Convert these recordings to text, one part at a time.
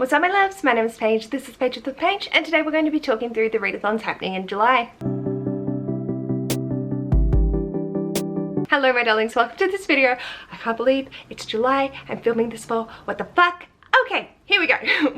What's up my loves, my name is Paige, this is Paige with the Page, and today we're going to be talking through the readathons happening in July. Hello my darlings, welcome to this video. I can't believe it's July, I'm filming this for what the fuck? Okay, here we go.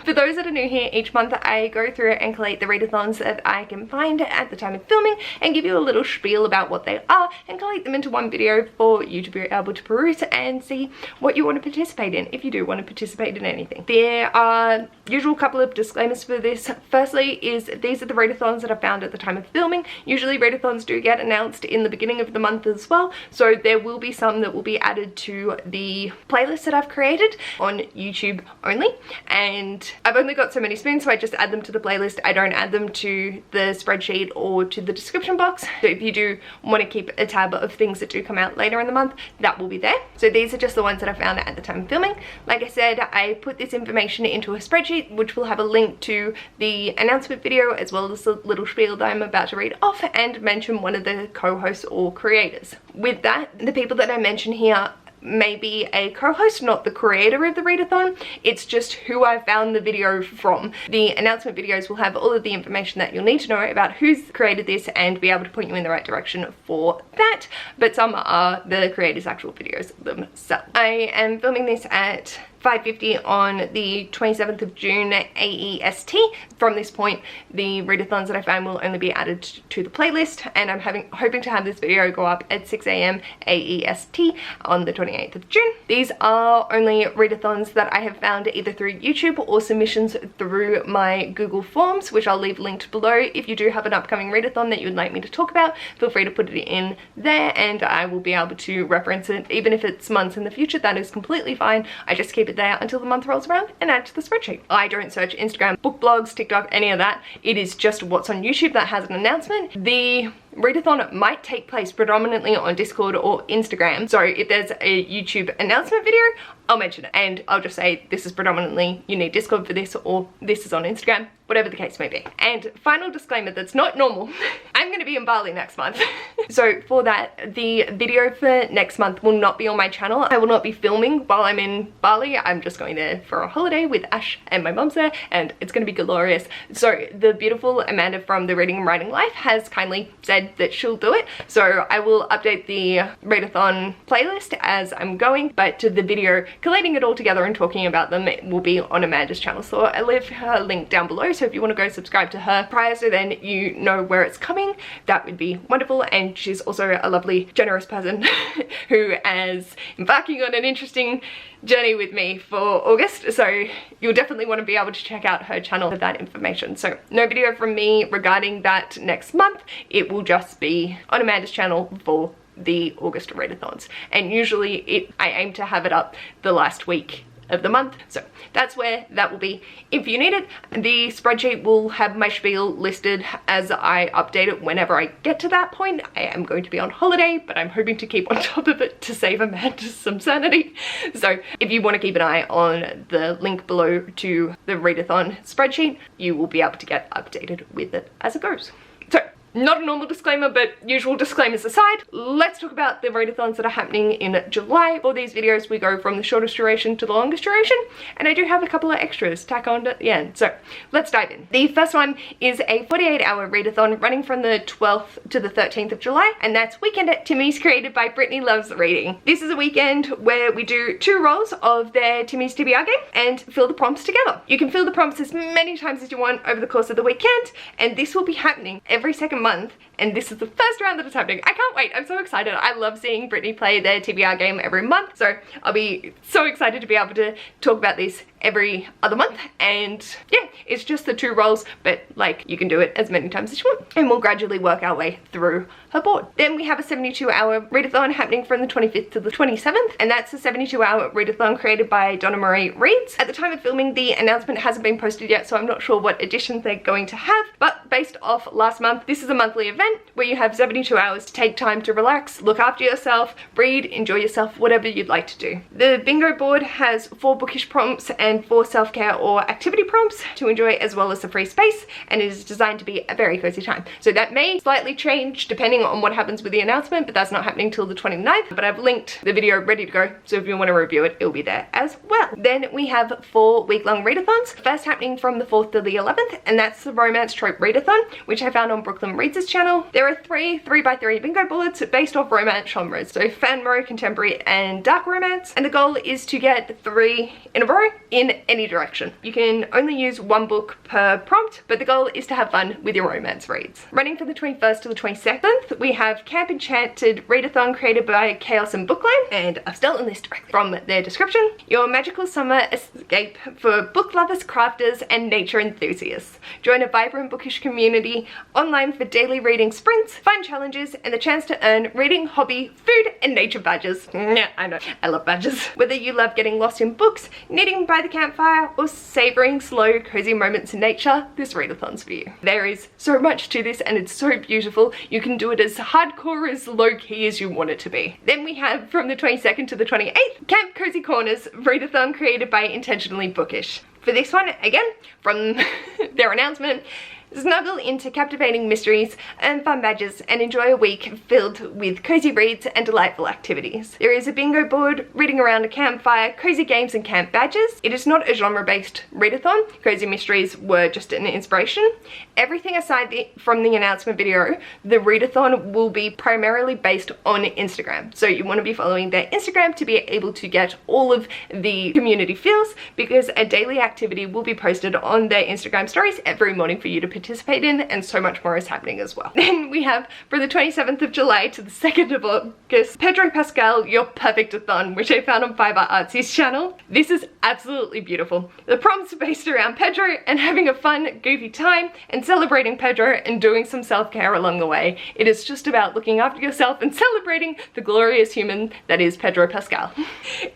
For those that are new here, each month I go through and collate the readathons that I can find at the time of filming and give you a little spiel about what they are and collate them into one video for you to be able to peruse and see what you want to participate in, if you do want to participate in anything. There are usual couple of disclaimers for this. Firstly is these are the readathons that I found at the time of filming. Usually readathons do get announced in the beginning of the month as well, so there will be some that will be added to the playlist that I've created on YouTube only. And I've only got so many spoons, so I just add them to the playlist. I don't add them to the spreadsheet or to the description box. So if you do want to keep a tab of things that do come out later in the month, that will be there. So these are just the ones that I found at the time of filming. Like I said, I put this information into a spreadsheet which will have a link to the announcement video as well as the little spiel that I'm about to read off and mention one of the co-hosts or creators. With that, the people that I mention here may be a co-host, not the creator of the readathon. It's just who I found the video from. The announcement videos will have all of the information that you'll need to know about who's created this and be able to point you in the right direction for that, but some are the creators' actual videos themselves. I am filming this at 5:50 on the 27th of June AEST. From this point, the readathons that I found will only be added to the playlist, and I'm hoping to have this video go up at 6 AM AEST on the 28th of June. These are only readathons that I have found either through YouTube or submissions through my Google Forms, which I'll leave linked below. If you do have an upcoming readathon that you would like me to talk about, feel free to put it in there and I will be able to reference it. Even if it's months in the future, that is completely fine. I just keep it there until the month rolls around and add to the spreadsheet. I don't search Instagram, book blogs, TikTok, any of that. It is just what's on YouTube that has an announcement. The readathon might take place predominantly on Discord or Instagram, so if there's a YouTube announcement video, I'll mention it and I'll just say this is predominantly, you need Discord for this, or this is on Instagram, whatever the case may be. And final disclaimer that's not normal, I'm going to be in Bali next month. So for that, the video for next month will not be on my channel. I will not be filming while I'm in Bali. I'm just going there for a holiday with Ash and my mom's there, and it's going to be glorious. So the beautiful Amanda from the Reading and Writing Life has kindly said that she'll do it. So I will update the readathon playlist as I'm going, but to the video collating it all together and talking about them, it will be on Amanda's channel. So I'll leave her link down below, so if you want to go subscribe to her prior so then you know where it's coming, that would be wonderful. And she's also a lovely, generous person who is embarking on an interesting journey with me for August, so you'll definitely want to be able to check out her channel for that information. So no video from me regarding that next month. It will just be on Amanda's channel for the August readathons, and usually I aim to have it up the last week of the month, so that's where that will be if you need it. The spreadsheet will have my spiel listed as I update it whenever I get to that point. I am going to be on holiday, but I'm hoping to keep on top of it to save Amanda some sanity. So if you want to keep an eye on the link below to the readathon spreadsheet, you will be able to get updated with it as it goes. So not a normal disclaimer, but usual disclaimers aside, let's talk about the readathons that are happening in July. For these videos, we go from the shortest duration to the longest duration, and I do have a couple of extras tack on at the end. So let's dive in. The first one is a 48-hour readathon running from the 12th to the 13th of July, and that's Weekend at Timmy's, created by Brittany Loves Reading. This is a weekend where we do 2 rolls of their Timmy's TBR game and fill the prompts together. You can fill the prompts as many times as you want over the course of the weekend, and this will be happening every second month, and this is the first round that it's happening. I can't wait, I'm so excited. I love seeing Brittany play their TBR game every month, so I'll be so excited to be able to talk about this every other month. And yeah, it's just the 2 rolls, but like you can do it as many times as you want, and we'll gradually work our way through her board. Then we have a 72-hour readathon happening from the 25th to the 27th, and that's a 72-hour readathon created by Donna Marie Reads. At the time of filming, the announcement hasn't been posted yet, so I'm not sure what editions they're going to have, but based off last month, this is a monthly event where you have 72 hours to take time to relax, look after yourself, read, enjoy yourself, whatever you'd like to do. The bingo board has 4 bookish prompts and 4 self-care or activity prompts to enjoy, as well as a free space, and it is designed to be a very cozy time. So that may slightly change depending depending on what happens with the announcement, but that's not happening till the 29th. But I've linked the video ready to go, so if you want to review it, it'll be there as well. Then we have 4 week-long readathons. First happening from the 4th to the 11th, and that's the Romance Trope Readathon, which I found on Brooklyn Reads' channel. There are 3 3x3 bingo bullets based off romance genres, so fanmo, contemporary, and dark romance. And the goal is to get 3 in a row in any direction. You can only use 1 book per prompt, but the goal is to have fun with your romance reads. Running from the 21st to the 22nd, we have Camp Enchanted Readathon created by Chaos and Bookline, and I've stolen this directly from their description. Your magical summer escape for book lovers, crafters, and nature enthusiasts. Join a vibrant bookish community online for daily reading sprints, fun challenges, and the chance to earn reading, hobby, food, and nature badges. Yeah, I know, I love badges. Whether you love getting lost in books, knitting by the campfire, or savoring slow, cozy moments in nature, this readathon's for you. There is so much to this, and it's so beautiful. You can do it as hardcore, as low-key as you want it to be. Then we have from the 22nd to the 28th, Camp Cozy Corners Readathon created by Intentionally Bookish. For this one, again, from their announcement, snuggle into captivating mysteries, earn fun badges, and enjoy a week filled with cozy reads and delightful activities. There is a bingo board, reading around a campfire, cozy games, and camp badges. It is not a genre-based readathon. Cozy mysteries were just an inspiration. Everything aside from the announcement video, the readathon will be primarily based on Instagram. So you want to be following their Instagram to be able to get all of the community feels, because a daily activity will be posted on their Instagram stories every morning for you to participate in, and so much more is happening as well. Then we have for the 27th of July to the 2nd of August, Pedro Pascal Your Perfect-a-thon, which I found on Fiber Artsy's channel. This is absolutely beautiful. The prompts are based around Pedro and having a fun, goofy time and celebrating Pedro and doing some self-care along the way. It is just about looking after yourself and celebrating the glorious human that is Pedro Pascal.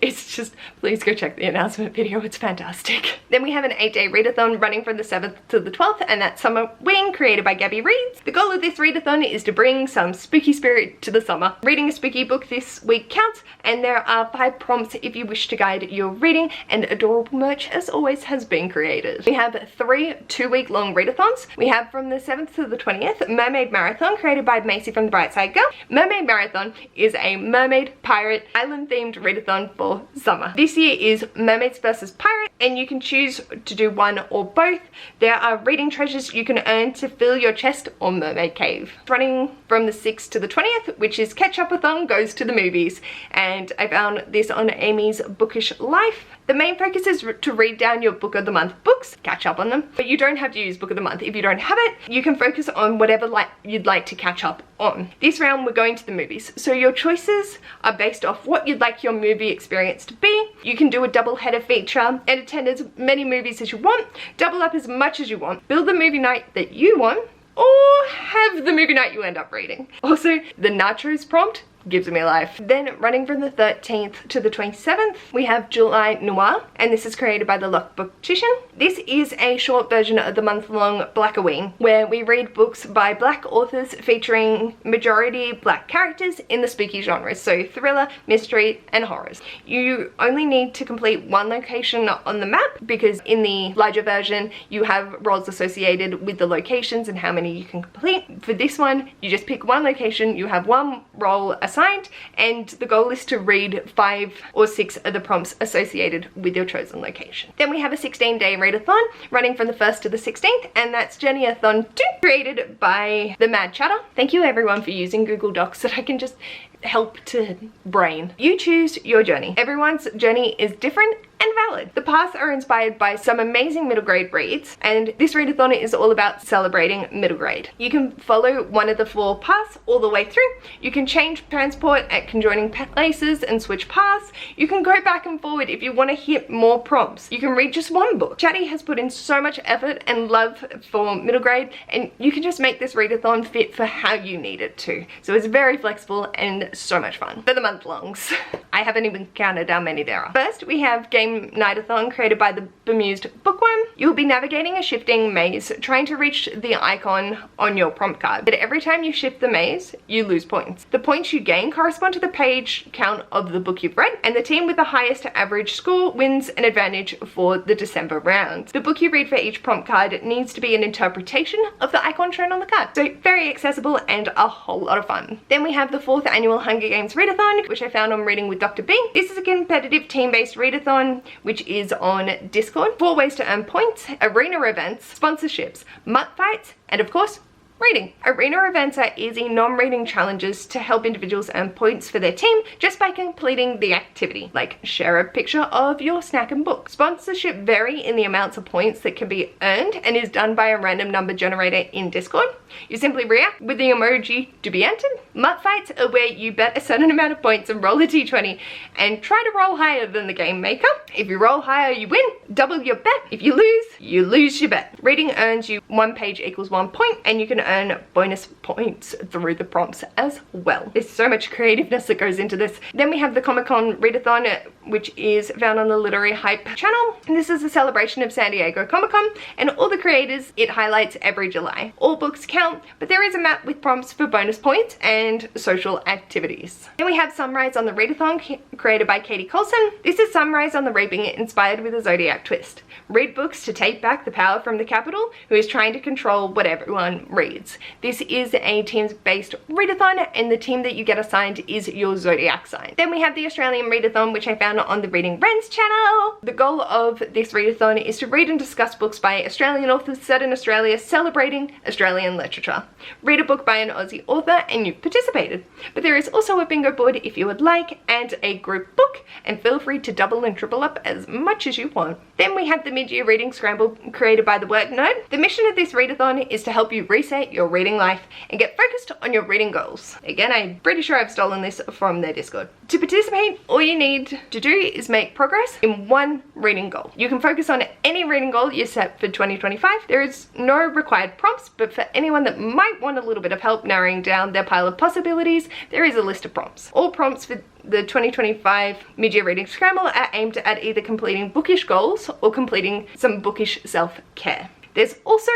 It's just, please go check the announcement video, it's fantastic. Then we have an 8-day readathon running from the 7th to the 12th, and that's Summer Wing created by Gabby Reads. The goal of this readathon is to bring some spooky spirit to the summer. Reading a spooky book this week counts, and there are 5 prompts if you wish to guide your reading, and adorable merch as always has been created. We have 3 2-week-long readathons. We have from the 7th to the 20th, Mermaid Marathon created by Macy from the Brightside Girl. Mermaid Marathon is a mermaid, pirate, island themed readathon for summer. This year is Mermaids vs. Pirates, and you can choose to do one or both. There are reading treasures you can earn to fill your chest or mermaid cave. Running from the 6th to the 20th, which is Catch-Up-a-thon Goes to the Movies, and I found this on Amy's Bookish Life. The main focus is to read down your Book of the Month books, catch up on them, but you don't have to use Book of the Month. If you don't have it, you can focus on whatever you'd like to catch up on. This round we're going to the movies, so your choices are based off what you'd like your movie experience to be. You can do a double-header feature and attend as many movies as you want, double up as much as you want, build the movie night that you want, or have the movie night you end up reading. Also, the nachos prompt gives me life. Then running from the 13th to the 27th, we have July Noir, and this is created by the Lock Booktician. This is a short version of the month-long Blackaween, where we read books by black authors featuring majority black characters in the spooky genres, so thriller, mystery, and horrors. You only need to complete 1 location on the map, because in the larger version, you have roles associated with the locations and how many you can complete. For this one, you just pick 1 location, you have 1 role assigned, and the goal is to read 5 or 6 of the prompts associated with your chosen location. Then we have a 16-day readathon running from the 1st to the 16th, and that's Jenny-a-thon 2, created by the Mad Chatter. Thank you everyone for using Google Docs so that I can just help to brain. You choose your journey. Everyone's journey is different and valid. The paths are inspired by some amazing middle grade reads, and this readathon is all about celebrating middle grade. You can follow one of the 4 paths all the way through. You can change transport at conjoining places and switch paths. You can go back and forward if you want to hit more prompts. You can read just 1 book. Chatty has put in so much effort and love for middle grade, and you can just make this readathon fit for how you need it to. So it's very flexible and so much fun. For the month longs, I haven't even counted how many there are. First, we have Game Green Readathon created by the bemused bookworm. You'll be navigating a shifting maze, trying to reach the icon on your prompt card. But every time you shift the maze, you lose points. The points you gain correspond to the page count of the book you've read, and the team with the highest average score wins an advantage for the December round. The book you read for each prompt card needs to be an interpretation of the icon shown on the card. So very accessible and a whole lot of fun. Then we have the 4th annual Hunger Games Readathon, which I found on Reading with Dr. B. This is a competitive team-based readathon, which is on Discord. 4 ways to earn points, arena events, sponsorships, mutt fights, and of course, reading. Arena events are easy, non-reading challenges to help individuals earn points for their team just by completing the activity, like share a picture of your snack and book. Sponsorship vary in the amounts of points that can be earned and is done by a random number generator in Discord. You simply react with the emoji to be entered. Mutt fights are where you bet a certain amount of points and roll a d20 and try to roll higher than the game maker. If you roll higher, you win. Double your bet. If you lose your bet. Reading earns you 1 page equals 1 point, and you can earn bonus points through the prompts as well. There's so much creativeness that goes into this. Then we have the ComicCon Readathon, which is found on the Literary Hype channel. And this is a celebration of San Diego Comic-Con and all the creators it highlights every July. All books count, but there is a map with prompts for bonus points and social activities. Then we have Sunrise on the Readathon, created by Katie Colson. This is Sunrise on the Reaping, inspired with a Zodiac twist. Read books to take back the power from the Capitol, who is trying to control what everyone reads. This is a teams-based readathon, and the team that you get assigned is your Zodiac sign. Then we have the Australian Readathon, which I found on the Reading Wrens channel. The goal of this readathon is to read and discuss books by Australian authors set in Australia, celebrating Australian literature. Read a book by an Aussie author and you've participated. But there is also a bingo board if you would like, and a group book, and feel free to double and triple up as much as you want. Then we have the mid-year reading scramble created by the Work Nerd. The mission of this readathon is to help you reset your reading life and get focused on your reading goals. Again, I'm pretty sure I've stolen this from their Discord. To participate, all you need to do is make progress in 1 reading goal. You can focus on any reading goal you set for 2025. There is no required prompts, but for anyone that might want a little bit of help narrowing down their pile of possibilities, there is a list of prompts. All prompts for the 2025 mid-year reading scramble are aimed at either completing bookish goals or completing some bookish self-care. There's also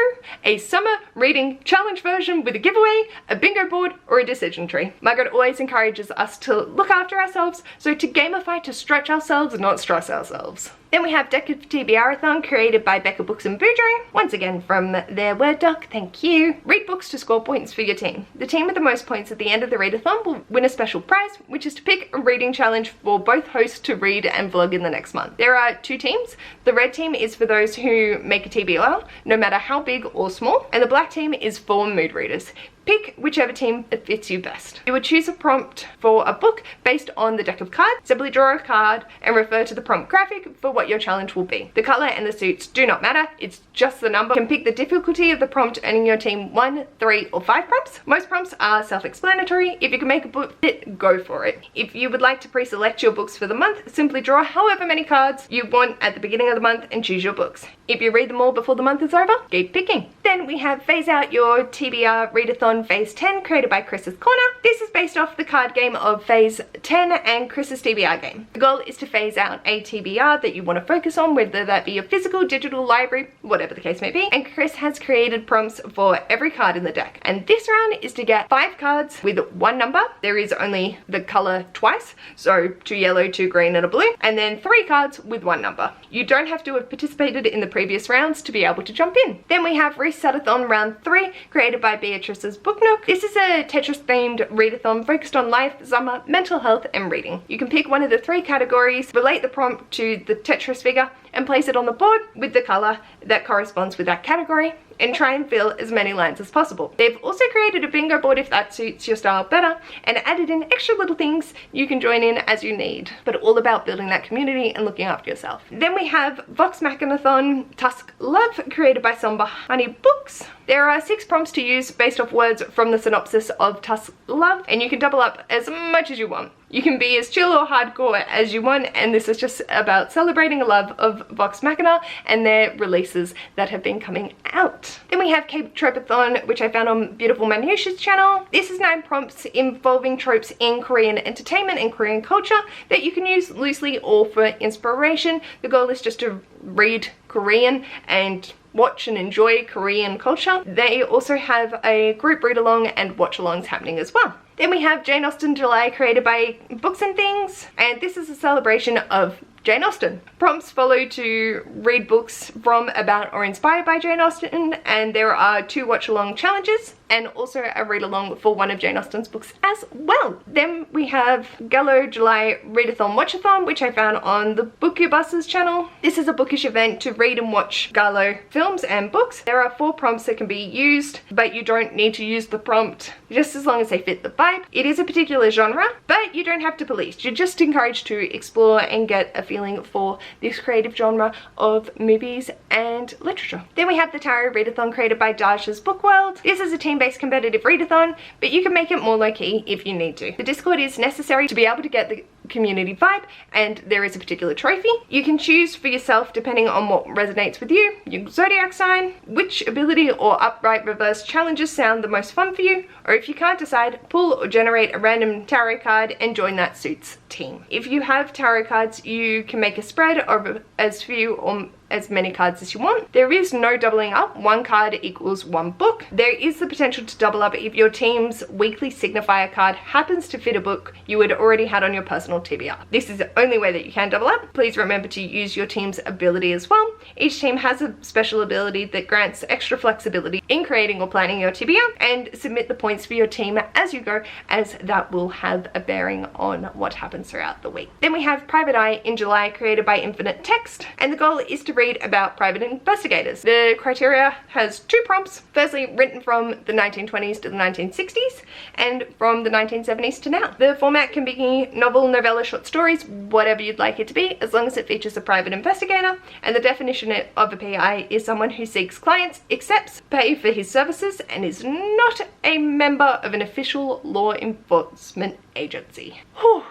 a summer reading challenge version with a giveaway, a bingo board, or a decision tree. Margaret always encourages us to look after ourselves, so to gamify, to stretch ourselves, not stress ourselves. Then we have Deck of TBR-a-thon, created by Becca Books and Boudreaux. Once again from their Word doc, thank you. Read books to score points for your team. The team with the most points at the end of the readathon will win a special prize, which is to pick a reading challenge for both hosts to read and vlog in the next month. There are 2 teams. The red team is for those who make a TBR, no matter how big or small, and the black team is for mood readers. Pick whichever team fits you best. You would choose a prompt for a book based on the deck of cards. Simply draw a card and refer to the prompt graphic for what your challenge will be. The color and the suits do not matter, it's just the number. You can pick the difficulty of the prompt, earning your team 1, 3, or 5 prompts. Most prompts are self-explanatory. If you can make a book fit, go for it. If you would like to pre-select your books for the month, simply draw however many cards you want at the beginning of the month and choose your books. If you read them all before the month is over, keep picking. Then we have Phase Out Your TBR Readathon Phase 10, created by Chris's Corner. This is based off the card game of Phase 10 and Chris's TBR game. The goal is to phase out a TBR that you want to focus on, whether that be a physical, digital, library, whatever the case may be. And Chris has created prompts for every card in the deck. And this round is to get 5 cards with 1 number. There is only the color twice, so 2 yellow, 2 green, and a blue. And then 3 cards with 1 number. You don't have to have participated in the previous rounds to be able to jump in. Then we have Readathon Round 3, created by Beatrice's Book Nook. This is a Tetris themed readathon focused on life, summer, mental health, and reading. You can pick one of the 3 categories, relate the prompt to the Tetris figure, and place it on the board with the color that corresponds with that category, and try and fill as many lines as possible. They've also created a bingo board if that suits your style better, and added in extra little things you can join in as you need, but all about building that community and looking after yourself. Then we have Vox Machinathon Tusk Love, created by Somber Honey Books. There are 6 prompts to use based off words from the synopsis of Tusk Love, and you can double up as much as you want. You can be as chill or hardcore as you want, and this is just about celebrating a love of Vox Machina and their releases that have been coming out. Then we have Cape Tropathon, which I found on Beautiful Manusha's channel. This is 9 prompts involving tropes in Korean entertainment and Korean culture that you can use loosely or for inspiration. The goal is just to read Korean and watch and enjoy Korean culture. They also have a group read along and watch alongs happening as well. Then we have Jane Austen July, created by Books and Things, and this is a celebration of Jane Austen. Prompts follow to read books from, about, or inspired by Jane Austen, and there are 2 watch-along challenges and also a read-along for one of Jane Austen's books as well. Then we have Gallo July Readathon Watchathon, which I found on the Bookubus's channel. This is a bookish event to read and watch Gallo films and books. There are 4 prompts that can be used, but you don't need to use the prompt just as long as they fit the vibe. It is a particular genre, but you don't have to police. You're just encouraged to explore and get a feeling for this creative genre of movies and literature. Then we have the Tarot Readathon, created by Daj's Book World. This is a team-based competitive readathon, but you can make it more low-key if you need to. The Discord is necessary to be able to get the community vibe, and there is a particular trophy. You can choose for yourself, depending on what resonates with you, your zodiac sign, which ability or upright reverse challenges sound the most fun for you, or if you can't decide, pull or generate a random tarot card and join that suit's team. If you have tarot cards, you can make a spread of as few or as many cards as you want. There is no doubling up. 1 card equals 1 book. There is the potential to double up if your team's weekly signifier card happens to fit a book you had already had on your personal TBR. This is the only way that you can double up. Please remember to use your team's ability as well. Each team has a special ability that grants extra flexibility in creating or planning your TBR, and submit the points for your team as you go, as that will have a bearing on what happens throughout the week. Then we have Private Eye in July, created by Infinite Text, and the goal is to read about private investigators. The criteria has 2 prompts. Firstly, written from the 1920s to the 1960s and from the 1970s to now. The format can be novel, novella, short stories, whatever you'd like it to be, as long as it features a private investigator. And the definition of a PI is someone who seeks clients, accepts pay for his services, and is not a member of an official law enforcement agency. Whew.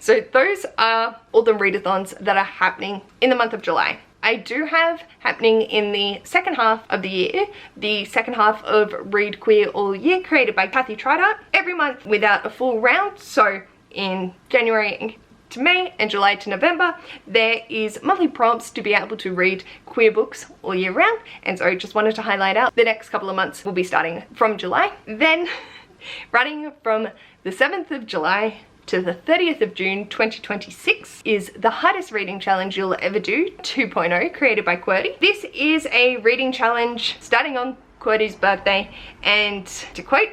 So those are all the readathons that are happening in the month of July. I do have happening in the second half of the year, the second half of Read Queer All Year, created by Kathy Tridart, every month without a full round. So in January to May and July to November, there is monthly prompts to be able to read queer books all year round. And so I just wanted to highlight out the next couple of months will be starting from July. Then running from the 7th of July to the 30th of June 2026 is the hardest reading challenge you'll ever do 2.0, created by QWERTY. This is a reading challenge starting on QWERTY's birthday, and to quote,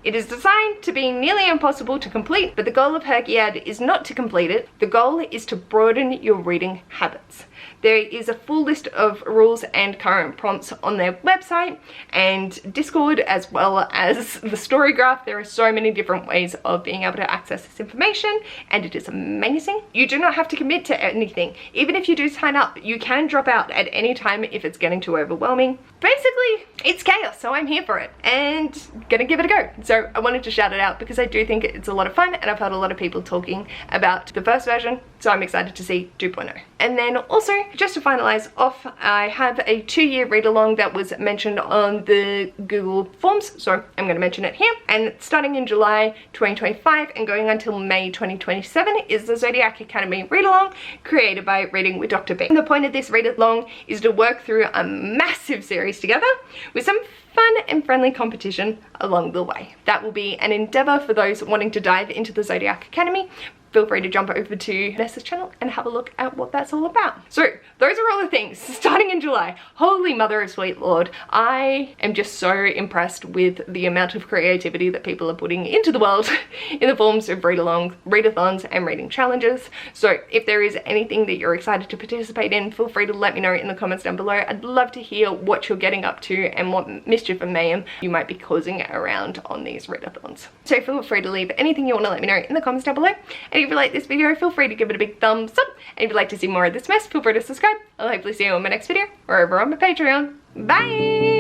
"It is designed to be nearly impossible to complete, but the goal of Herkiad is not to complete it. The goal is to broaden your reading habits." There is a full list of rules and current prompts on their website and Discord, as well as the story graph. There are so many different ways of being able to access this information, and it is amazing. You do not have to commit to anything. Even if you do sign up, you can drop out at any time if it's getting too overwhelming. Basically, it's chaos, so I'm here for it and gonna give it a go. So I wanted to shout it out because I do think it's a lot of fun, and I've heard a lot of people talking about the first version, so I'm excited to see 2.0. And then also, just to finalize off, I have a 2-year read-along that was mentioned on the Google Forms, so I'm going to mention it here. And starting in July 2025 and going until May 2027 is the Zodiac Academy read-along, created by Reading with Dr. B. And the point of this read-along is to work through a massive series together with some fun and friendly competition along the way. That will be an endeavor for those wanting to dive into the Zodiac Academy. Feel free to jump over to Vanessa's channel and have a look at what that's all about. So those are all the things starting in July. Holy mother of sweet lord, I am just so impressed with the amount of creativity that people are putting into the world in the forms of read-alongs, readathons, and reading challenges. So if there is anything that you're excited to participate in, feel free to let me know in the comments down below. I'd love to hear what you're getting up to and what mischief and mayhem you might be causing around on these readathons. So feel free to leave anything you want to let me know in the comments down below. And if you like this video, feel free to give it a big thumbs up. And if you'd like to see more of this mess, feel free to subscribe. I'll hopefully see you on my next video or over on my Patreon. Bye!